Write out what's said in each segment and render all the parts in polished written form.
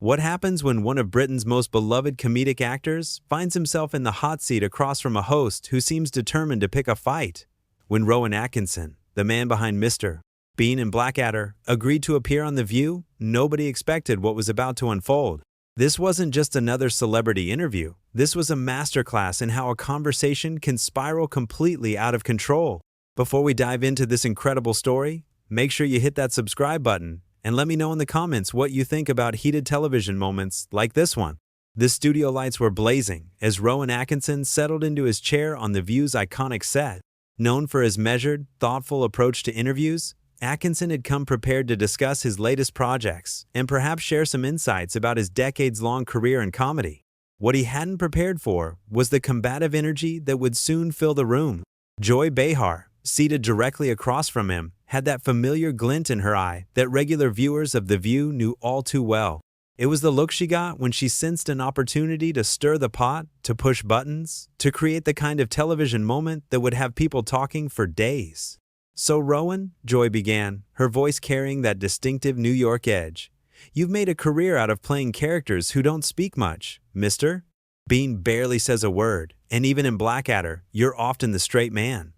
What happens when one of Britain's most beloved comedic actors finds himself in the hot seat across from a host who seems determined to pick a fight? When Rowan Atkinson, the man behind Mr. Bean and Blackadder, agreed to appear on The View, nobody expected what was about to unfold. This wasn't just another celebrity interview. This was a masterclass in how a conversation can spiral completely out of control. Before we dive into this incredible story, make sure you hit that subscribe button and let me know in the comments what you think about heated television moments like this one. The studio lights were blazing as Rowan Atkinson settled into his chair on The View's iconic set. Known for his measured, thoughtful approach to interviews, Atkinson had come prepared to discuss his latest projects and perhaps share some insights about his decades-long career in comedy. What he hadn't prepared for was the combative energy that would soon fill the room. Joy Behar, seated directly across from him, had that familiar glint in her eye that regular viewers of The View knew all too well. It was the look she got when she sensed an opportunity to stir the pot, to push buttons, to create the kind of television moment that would have people talking for days. "So Rowan," Joy began, her voice carrying that distinctive New York edge, "you've made a career out of playing characters who don't speak much, Mr. Bean barely says a word, and even in Blackadder, you're often the straight man.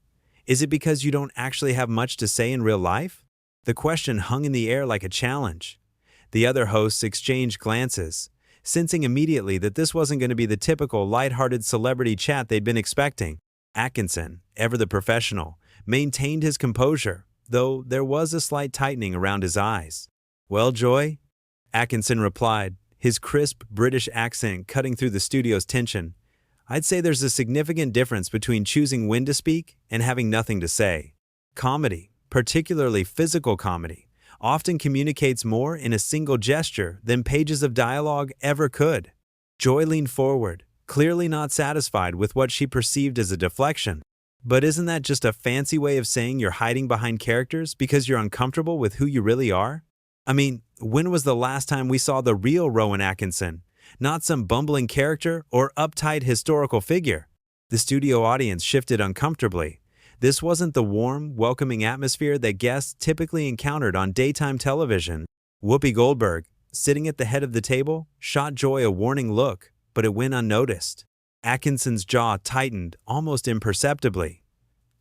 Is it because you don't actually have much to say in real life?" The question hung in the air like a challenge. The other hosts exchanged glances, sensing immediately that this wasn't going to be the typical lighthearted celebrity chat they'd been expecting. Atkinson, ever the professional, maintained his composure, though there was a slight tightening around his eyes. "Well, Joy?" Atkinson replied, his crisp British accent cutting through the studio's tension. "I'd say there's a significant difference between choosing when to speak and having nothing to say. Comedy, particularly physical comedy, often communicates more in a single gesture than pages of dialogue ever could." Joy leaned forward, clearly not satisfied with what she perceived as a deflection. "But isn't that just a fancy way of saying you're hiding behind characters because you're uncomfortable with who you really are? I mean, when was the last time we saw the real Rowan Atkinson? Not some bumbling character or uptight historical figure." The studio audience shifted uncomfortably. This wasn't the warm, welcoming atmosphere that guests typically encountered on daytime television. Whoopi Goldberg, sitting at the head of the table, shot Joy a warning look, but it went unnoticed. Atkinson's jaw tightened almost imperceptibly.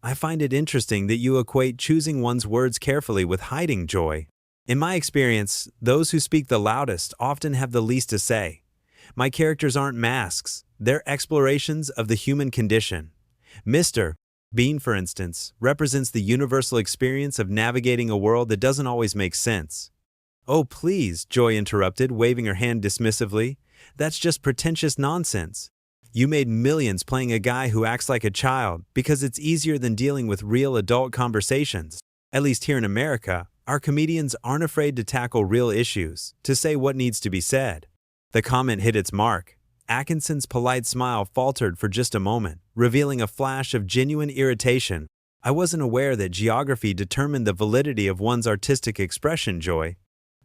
"I find it interesting that you equate choosing one's words carefully with hiding, Joy. In my experience, those who speak the loudest often have the least to say. My characters aren't masks, they're explorations of the human condition. Mr. Bean, for instance, represents the universal experience of navigating a world that doesn't always make sense." "Oh, please," Joy interrupted, waving her hand dismissively. "That's just pretentious nonsense. You made millions playing a guy who acts like a child because it's easier than dealing with real adult conversations. At least here in America, our comedians aren't afraid to tackle real issues, to say what needs to be said." The comment hit its mark. Atkinson's polite smile faltered for just a moment, revealing a flash of genuine irritation. "I wasn't aware that geography determined the validity of one's artistic expression, Joy.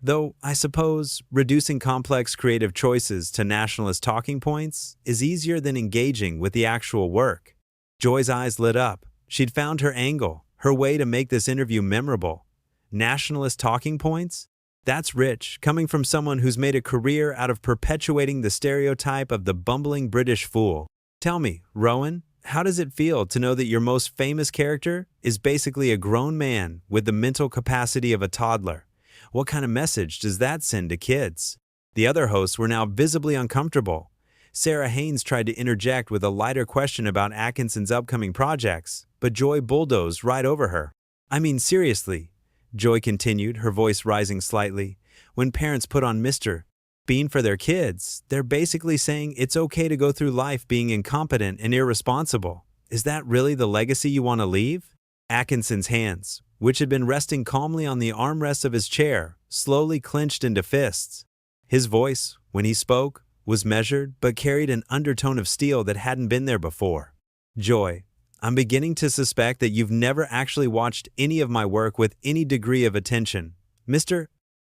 Though, I suppose, reducing complex creative choices to nationalist talking points is easier than engaging with the actual work." Joy's eyes lit up. She'd found her angle, her way to make this interview memorable. Nationalist talking points? That's rich, coming from someone who's made a career out of perpetuating the stereotype of the bumbling British fool. "Tell me, Rowan, how does it feel to know that your most famous character is basically a grown man with the mental capacity of a toddler? What kind of message does that send to kids?" The other hosts were now visibly uncomfortable. Sarah Haynes tried to interject with a lighter question about Atkinson's upcoming projects, but Joy bulldozed right over her. "I mean, seriously," Joy continued, her voice rising slightly, "when parents put on Mr. Bean for their kids, they're basically saying it's okay to go through life being incompetent and irresponsible. Is that really the legacy you want to leave?" Atkinson's hands, which had been resting calmly on the armrests of his chair, slowly clenched into fists. His voice, when he spoke, was measured but carried an undertone of steel that hadn't been there before. "Joy, I'm beginning to suspect that you've never actually watched any of my work with any degree of attention. Mr.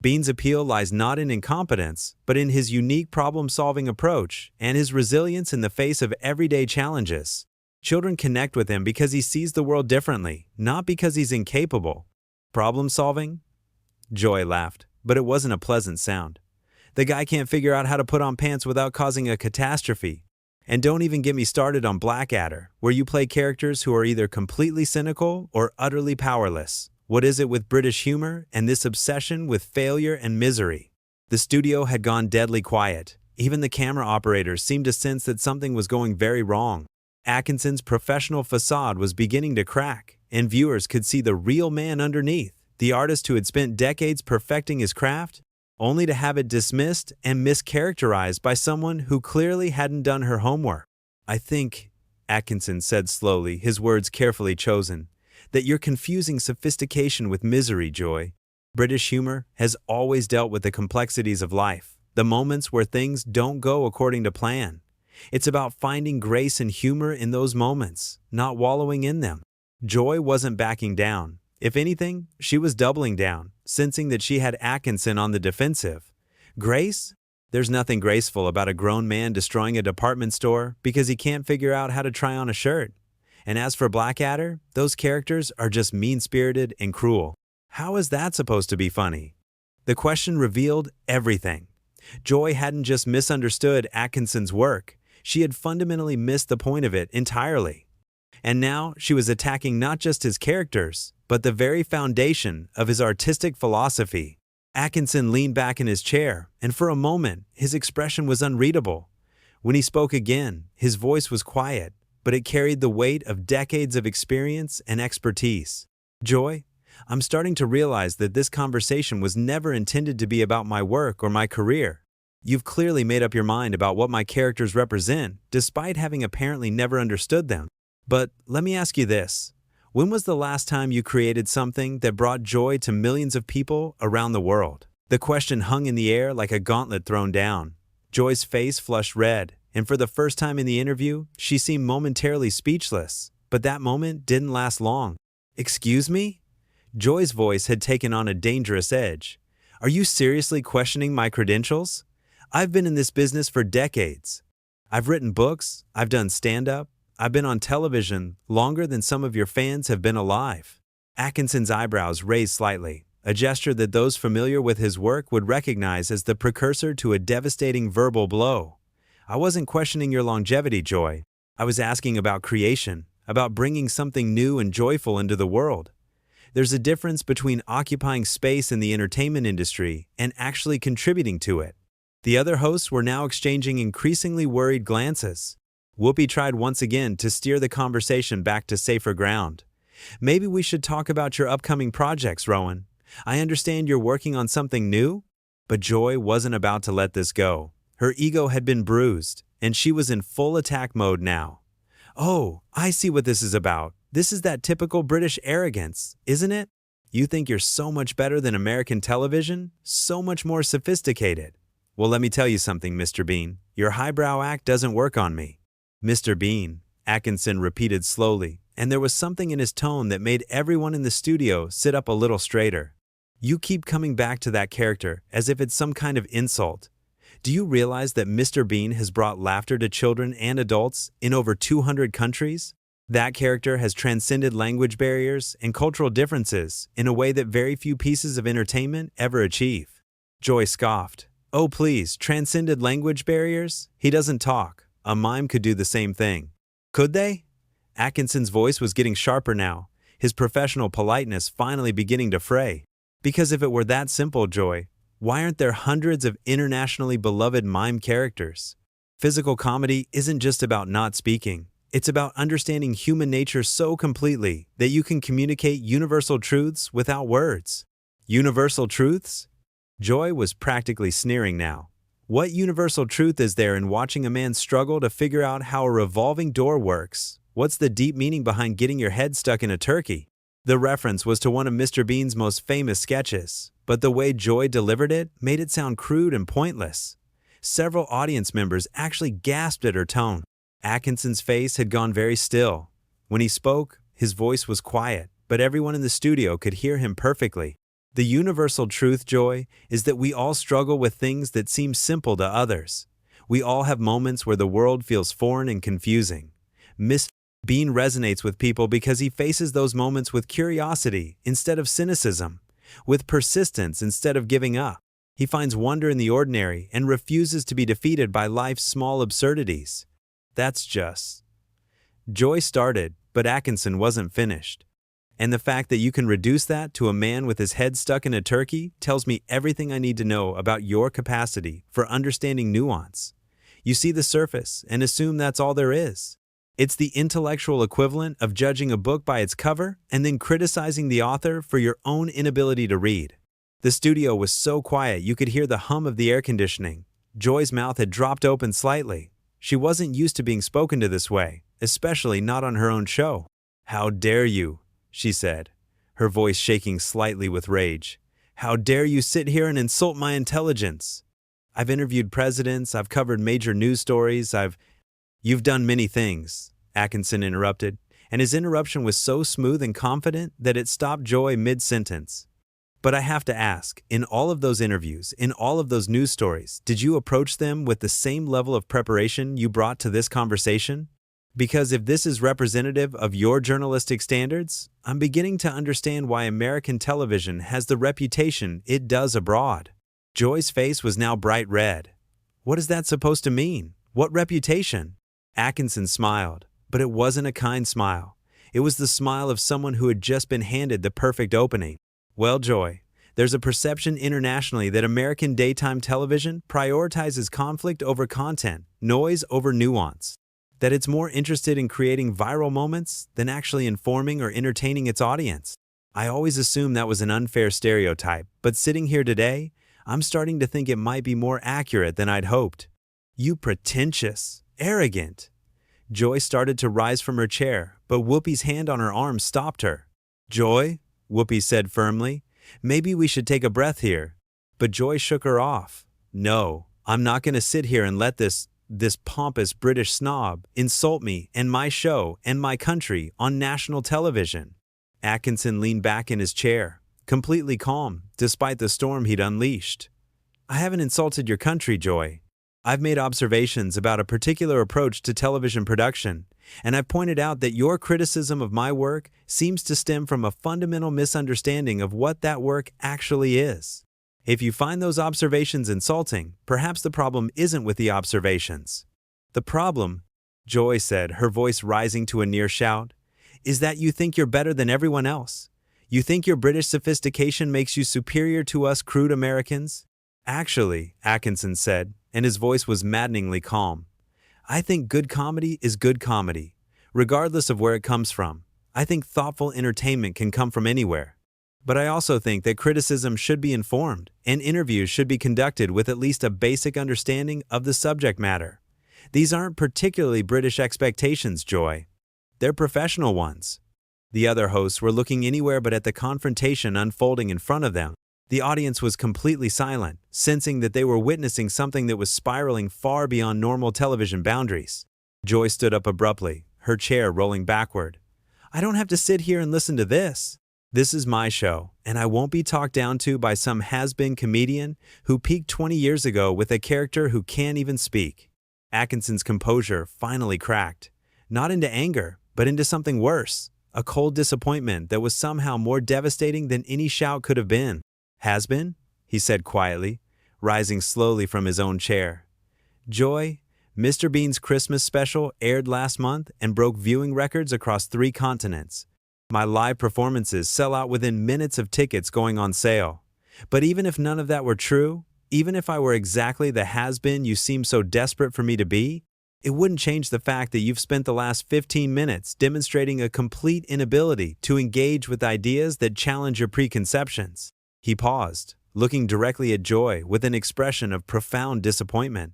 Bean's appeal lies not in incompetence, but in his unique problem-solving approach and his resilience in the face of everyday challenges. Children connect with him because he sees the world differently, not because he's incapable." "Problem-solving?" Joy laughed, but it wasn't a pleasant sound. The guy can't figure out how to put on pants without causing a catastrophe. And don't even get me started on Blackadder, where you play characters who are either completely cynical or utterly powerless. What is it with British humor and this obsession with failure and misery? The studio had gone deadly quiet. Even the camera operators seemed to sense that something was going very wrong. Atkinson's professional facade was beginning to crack, and viewers could see the real man underneath, the artist who had spent decades perfecting his craft, only to have it dismissed and mischaracterized by someone who clearly hadn't done her homework. "I think," Atkinson said slowly, his words carefully chosen, "that you're confusing sophistication with misery, Joy. British humor has always dealt with the complexities of life, the moments where things don't go according to plan. It's about finding grace and humor in those moments, not wallowing in them." Joy wasn't backing down. If anything, she was doubling down, sensing that she had Atkinson on the defensive. Grace? There's nothing graceful about a grown man destroying a department store because he can't figure out how to try on a shirt. And as for Blackadder, those characters are just mean-spirited and cruel. How is that supposed to be funny? The question revealed everything. Joy hadn't just misunderstood Atkinson's work, she had fundamentally missed the point of it entirely. And now she was attacking not just his characters, but the very foundation of his artistic philosophy. Atkinson leaned back in his chair, and for a moment, his expression was unreadable. When he spoke again, his voice was quiet, but it carried the weight of decades of experience and expertise. "Joy, I'm starting to realize that this conversation was never intended to be about my work or my career. You've clearly made up your mind about what my characters represent, despite having apparently never understood them. But let me ask you this. When was the last time you created something that brought joy to millions of people around the world?" The question hung in the air like a gauntlet thrown down. Joy's face flushed red, and for the first time in the interview, she seemed momentarily speechless. But that moment didn't last long. "Excuse me?" Joy's voice had taken on a dangerous edge. "Are you seriously questioning my credentials? I've been in this business for decades. I've written books, I've done stand-up, I've been on television longer than some of your fans have been alive." Atkinson's eyebrows raised slightly, a gesture that those familiar with his work would recognize as the precursor to a devastating verbal blow. "I wasn't questioning your longevity, Joy. I was asking about creation, about bringing something new and joyful into the world. There's a difference between occupying space in the entertainment industry and actually contributing to it." The other hosts were now exchanging increasingly worried glances. Whoopi tried once again to steer the conversation back to safer ground. "Maybe we should talk about your upcoming projects, Rowan. I understand you're working on something new?" But Joy wasn't about to let this go. Her ego had been bruised, and she was in full attack mode now. "Oh, I see what this is about. This is that typical British arrogance, isn't it? You think you're so much better than American television, so much more sophisticated. Well, let me tell you something, Mr. Bean. Your highbrow act doesn't work on me." "Mr. Bean," Atkinson repeated slowly, and there was something in his tone that made everyone in the studio sit up a little straighter. "You keep coming back to that character as if it's some kind of insult. Do you realize that Mr. Bean has brought laughter to children and adults in over 200 countries? That character has transcended language barriers and cultural differences in a way that very few pieces of entertainment ever achieve." Joy scoffed. "Oh please, transcended language barriers? He doesn't talk. A mime could do the same thing." "Could they?" Atkinson's voice was getting sharper now, his professional politeness finally beginning to fray. "Because if it were that simple, Joy, why aren't there hundreds of internationally beloved mime characters? Physical comedy isn't just about not speaking. It's about understanding human nature so completely that you can communicate universal truths without words." "Universal truths?" Joy was practically sneering now. What universal truth is there in watching a man struggle to figure out how a revolving door works? What's the deep meaning behind getting your head stuck in a turkey? The reference was to one of Mr. Bean's most famous sketches, but the way Joy delivered it made it sound crude and pointless. Several audience members actually gasped at her tone. Atkinson's face had gone very still. When he spoke, his voice was quiet, but everyone in the studio could hear him perfectly. "The universal truth, Joy, is that we all struggle with things that seem simple to others. We all have moments where the world feels foreign and confusing. Mr. Bean resonates with people because he faces those moments with curiosity instead of cynicism, with persistence instead of giving up. He finds wonder in the ordinary and refuses to be defeated by life's small absurdities. That's just. Joy started, but Atkinson wasn't finished. And the fact that you can reduce that to a man with his head stuck in a turkey tells me everything I need to know about your capacity for understanding nuance. You see the surface and assume that's all there is. It's the intellectual equivalent of judging a book by its cover and then criticizing the author for your own inability to read. The studio was so quiet you could hear the hum of the air conditioning. Joy's mouth had dropped open slightly. She wasn't used to being spoken to this way, especially not on her own show. "How dare you?" she said, her voice shaking slightly with rage. "How dare you sit here and insult my intelligence? I've interviewed presidents, I've covered major news stories, You've done many things," Atkinson interrupted, and his interruption was so smooth and confident that it stopped Joy mid-sentence. "But I have to ask, in all of those interviews, in all of those news stories, did you approach them with the same level of preparation you brought to this conversation? Because if this is representative of your journalistic standards, I'm beginning to understand why American television has the reputation it does abroad." Joy's face was now bright red. "What is that supposed to mean? What reputation?" Atkinson smiled, but it wasn't a kind smile. It was the smile of someone who had just been handed the perfect opening. "Well, Joy, there's a perception internationally that American daytime television prioritizes conflict over content, noise over nuance. That it's more interested in creating viral moments than actually informing or entertaining its audience. I always assumed that was an unfair stereotype, but sitting here today, I'm starting to think it might be more accurate than I'd hoped." "You pretentious, arrogant." Joy started to rise from her chair, but Whoopi's hand on her arm stopped her. "Joy," Whoopi said firmly, "maybe we should take a breath here." But Joy shook her off. "No, I'm not going to sit here and let this pompous British snob insult me and my show and my country on national television." Atkinson leaned back in his chair, completely calm, despite the storm he'd unleashed. "I haven't insulted your country, Joy. I've made observations about a particular approach to television production, and I've pointed out that your criticism of my work seems to stem from a fundamental misunderstanding of what that work actually is. If you find those observations insulting, perhaps the problem isn't with the observations. The problem," Joy said, her voice rising to a near shout, "is that you think you're better than everyone else. You think your British sophistication makes you superior to us crude Americans." "Actually," Atkinson said, and his voice was maddeningly calm, "I think good comedy is good comedy, regardless of where it comes from. I think thoughtful entertainment can come from anywhere. But I also think that criticism should be informed, and interviews should be conducted with at least a basic understanding of the subject matter. These aren't particularly British expectations, Joy. They're professional ones." The other hosts were looking anywhere but at the confrontation unfolding in front of them. The audience was completely silent, sensing that they were witnessing something that was spiraling far beyond normal television boundaries. Joy stood up abruptly, her chair rolling backward. "I don't have to sit here and listen to this. This is my show, and I won't be talked down to by some has-been comedian who peaked 20 years ago with a character who can't even speak." Atkinson's composure finally cracked, not into anger, but into something worse, a cold disappointment that was somehow more devastating than any shout could have been. "Has been?" he said quietly, rising slowly from his own chair. "Joy, Mr. Bean's Christmas special aired last month and broke viewing records across 3 continents. My live performances sell out within minutes of tickets going on sale. But even if none of that were true, even if I were exactly the has-been you seem so desperate for me to be, it wouldn't change the fact that you've spent the last 15 minutes demonstrating a complete inability to engage with ideas that challenge your preconceptions." He paused, looking directly at Joy with an expression of profound disappointment.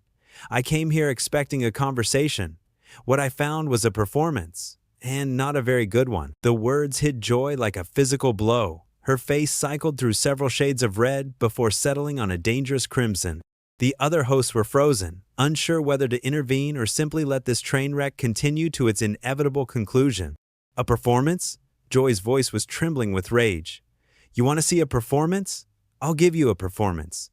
"I came here expecting a conversation. What I found was a performance. And not a very good one." The words hit Joy like a physical blow. Her face cycled through several shades of red before settling on a dangerous crimson. The other hosts were frozen, unsure whether to intervene or simply let this train wreck continue to its inevitable conclusion. "A performance?" Joy's voice was trembling with rage. "You want to see a performance? I'll give you a performance.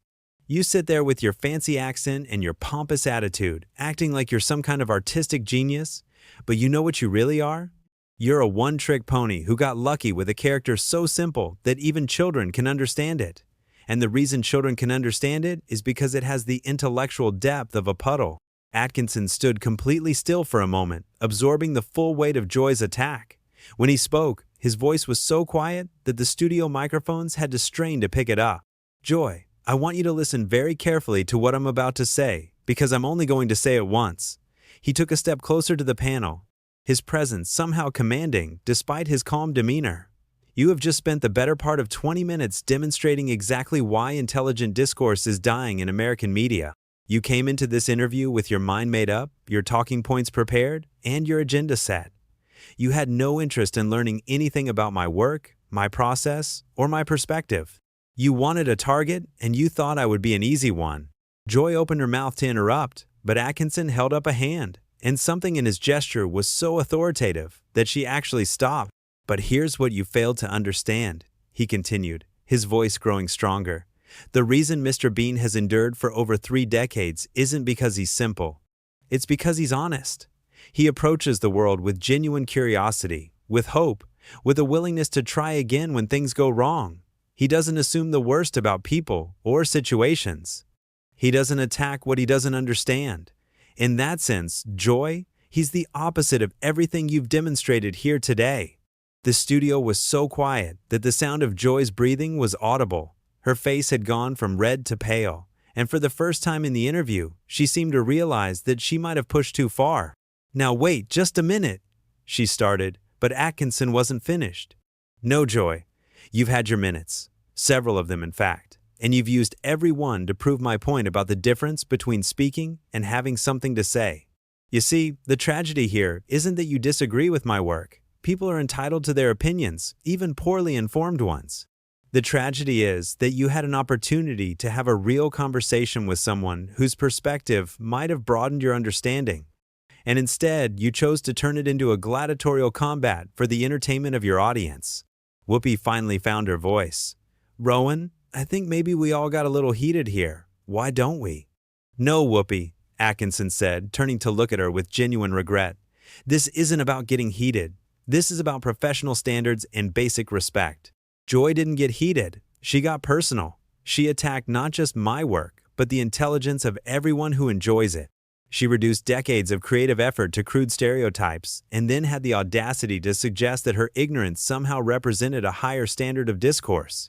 You sit there with your fancy accent and your pompous attitude, acting like you're some kind of artistic genius. But you know what you really are? You're a one-trick pony who got lucky with a character so simple that even children can understand it. And the reason children can understand it is because it has the intellectual depth of a puddle. Atkinson stood completely still for a moment, absorbing the full weight of Joy's attack. When he spoke, his voice was so quiet that the studio microphones had to strain to pick it up. Joy, I want you to listen very carefully to what I'm about to say, because I'm only going to say it once. He took a step closer to the panel, his presence somehow commanding despite his calm demeanor. You have just spent the better part of 20 minutes demonstrating exactly why intelligent discourse is dying in American media. You came into this interview with your mind made up, your talking points prepared, and your agenda set. You had no interest in learning anything about my work, my process, or my perspective. You wanted a target, and you thought I would be an easy one. Joy opened her mouth to interrupt, but Atkinson held up a hand, and something in his gesture was so authoritative that she actually stopped. But here's what you failed to understand, he continued, his voice growing stronger. The reason Mr. Bean has endured for over 3 decades isn't because he's simple. It's because he's honest. He approaches the world with genuine curiosity, with hope, with a willingness to try again when things go wrong. He doesn't assume the worst about people or situations. He doesn't attack what he doesn't understand. In that sense, Joy, he's the opposite of everything you've demonstrated here today. The studio was so quiet that the sound of Joy's breathing was audible. Her face had gone from red to pale, and for the first time in the interview, she seemed to realize that she might have pushed too far. Now wait just a minute, she started, but Atkinson wasn't finished. No, Joy, you've had your minutes, several of them in fact, and you've used every one to prove my point about the difference between speaking and having something to say. You see, the tragedy here isn't that you disagree with my work. People are entitled to their opinions, even poorly informed ones. The tragedy is that you had an opportunity to have a real conversation with someone whose perspective might have broadened your understanding. And instead, you chose to turn it into a gladiatorial combat for the entertainment of your audience. Whoopi finally found her voice. Rowan, I think maybe we all got a little heated here. Why don't we? No, Whoopi, Atkinson said, turning to look at her with genuine regret. This isn't about getting heated. This is about professional standards and basic respect. Joy didn't get heated. She got personal. She attacked not just my work, but the intelligence of everyone who enjoys it. She reduced decades of creative effort to crude stereotypes, and then had the audacity to suggest that her ignorance somehow represented a higher standard of discourse.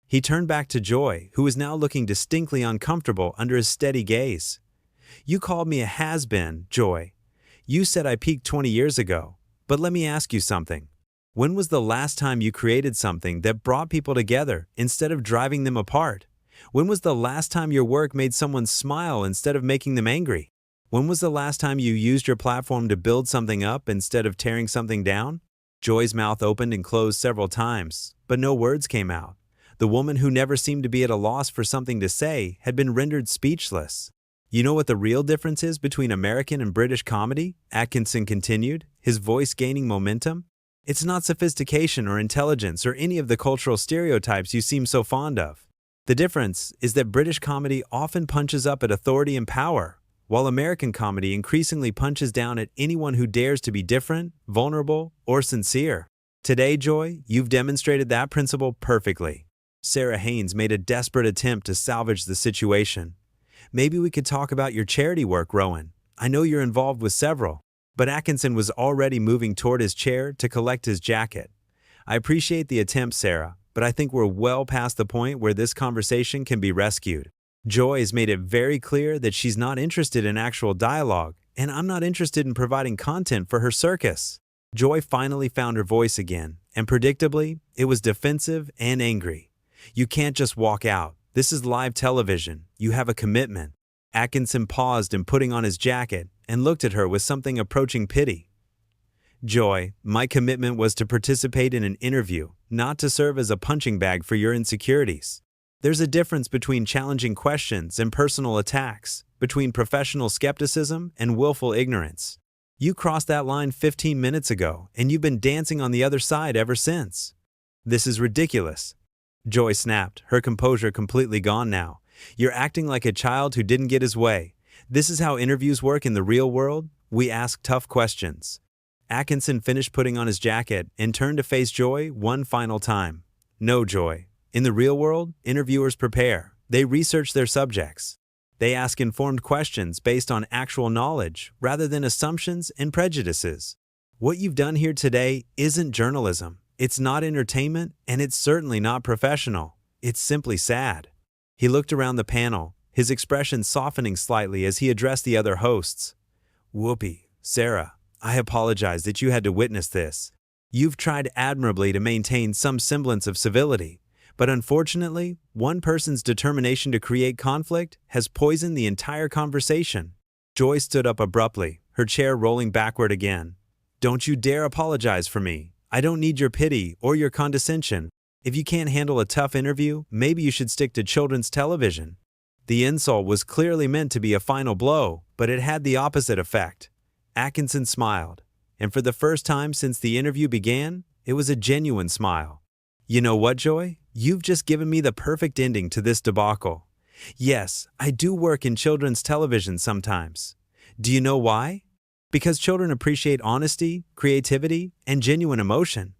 He turned back to Joy, who was now looking distinctly uncomfortable under his steady gaze. You called me a has-been, Joy. You said I peaked 20 years ago. But let me ask you something. When was the last time you created something that brought people together instead of driving them apart? When was the last time your work made someone smile instead of making them angry? When was the last time you used your platform to build something up instead of tearing something down? Joy's mouth opened and closed several times, but no words came out. The woman who never seemed to be at a loss for something to say had been rendered speechless. You know what the real difference is between American and British comedy? Atkinson continued, his voice gaining momentum. It's not sophistication or intelligence or any of the cultural stereotypes you seem so fond of. The difference is that British comedy often punches up at authority and power, while American comedy increasingly punches down at anyone who dares to be different, vulnerable, or sincere. Today, Joy, you've demonstrated that principle perfectly. Sarah Haynes made a desperate attempt to salvage the situation. Maybe we could talk about your charity work, Rowan. I know you're involved with several. But Atkinson was already moving toward his chair to collect his jacket. I appreciate the attempt, Sarah, but I think we're well past the point where this conversation can be rescued. Joy has made it very clear that she's not interested in actual dialogue, and I'm not interested in providing content for her circus. Joy finally found her voice again, and predictably, it was defensive and angry. You can't just walk out. This is live television. You have a commitment. Atkinson paused in putting on his jacket and looked at her with something approaching pity. Joy, my commitment was to participate in an interview, not to serve as a punching bag for your insecurities. There's a difference between challenging questions and personal attacks, between professional skepticism and willful ignorance. You crossed that line 15 minutes ago, and you've been dancing on the other side ever since. This is ridiculous. Joy snapped, her composure completely gone now. You're acting like a child who didn't get his way. This is how interviews work in the real world. We ask tough questions. Atkinson finished putting on his jacket and turned to face Joy one final time. No, Joy. In the real world, interviewers prepare. They research their subjects. They ask informed questions based on actual knowledge rather than assumptions and prejudices. What you've done here today isn't journalism. It's not entertainment, and it's certainly not professional. It's simply sad. He looked around the panel, his expression softening slightly as he addressed the other hosts. Whoopi, Sarah, I apologize that you had to witness this. You've tried admirably to maintain some semblance of civility, but unfortunately, one person's determination to create conflict has poisoned the entire conversation. Joy stood up abruptly, her chair rolling backward again. Don't you dare apologize for me. I don't need your pity or your condescension. If you can't handle a tough interview, maybe you should stick to children's television. The insult was clearly meant to be a final blow, but it had the opposite effect. Atkinson smiled, and for the first time since the interview began, it was a genuine smile. You know what, Joy? You've just given me the perfect ending to this debacle. Yes, I do work in children's television sometimes. Do you know why? Because children appreciate honesty, creativity, and genuine emotion.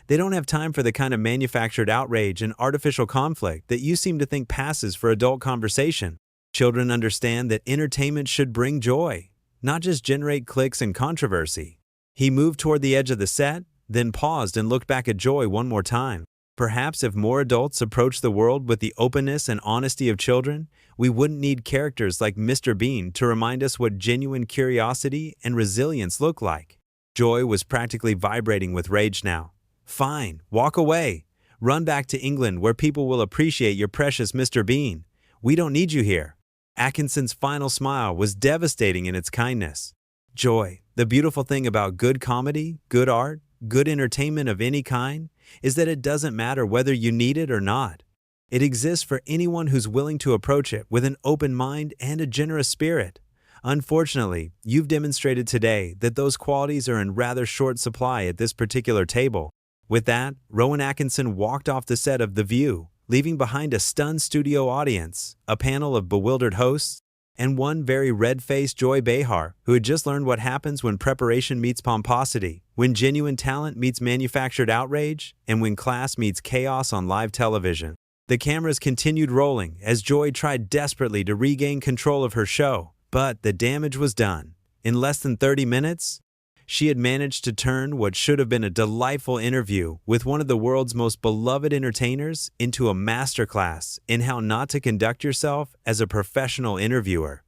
They don't have time for the kind of manufactured outrage and artificial conflict that you seem to think passes for adult conversation. Children understand that entertainment should bring joy, not just generate clicks and controversy. He moved toward the edge of the set, then paused and looked back at Joy one more time. Perhaps if more adults approached the world with the openness and honesty of children, we wouldn't need characters like Mr. Bean to remind us what genuine curiosity and resilience look like. Joy was practically vibrating with rage now. Fine, walk away. Run back to England where people will appreciate your precious Mr. Bean. We don't need you here. Atkinson's final smile was devastating in its kindness. Joy, the beautiful thing about good comedy, good art, good entertainment of any kind, is that it doesn't matter whether you need it or not. It exists for anyone who's willing to approach it with an open mind and a generous spirit. Unfortunately, you've demonstrated today that those qualities are in rather short supply at this particular table. With that, Rowan Atkinson walked off the set of The View, leaving behind a stunned studio audience, a panel of bewildered hosts, and one very red-faced Joy Behar, who had just learned what happens when preparation meets pomposity, when genuine talent meets manufactured outrage, and when class meets chaos on live television. The cameras continued rolling as Joy tried desperately to regain control of her show, but the damage was done. In less than 30 minutes, she had managed to turn what should have been a delightful interview with one of the world's most beloved entertainers into a masterclass in how not to conduct yourself as a professional interviewer.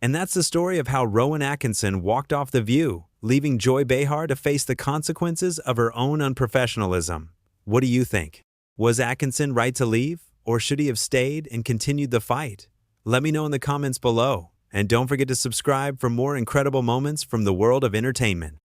And that's the story of how Rowan Atkinson walked off The View, leaving Joy Behar to face the consequences of her own unprofessionalism. What do you think? Was Atkinson right to leave, or should he have stayed and continued the fight? Let me know in the comments below, and don't forget to subscribe for more incredible moments from the world of entertainment.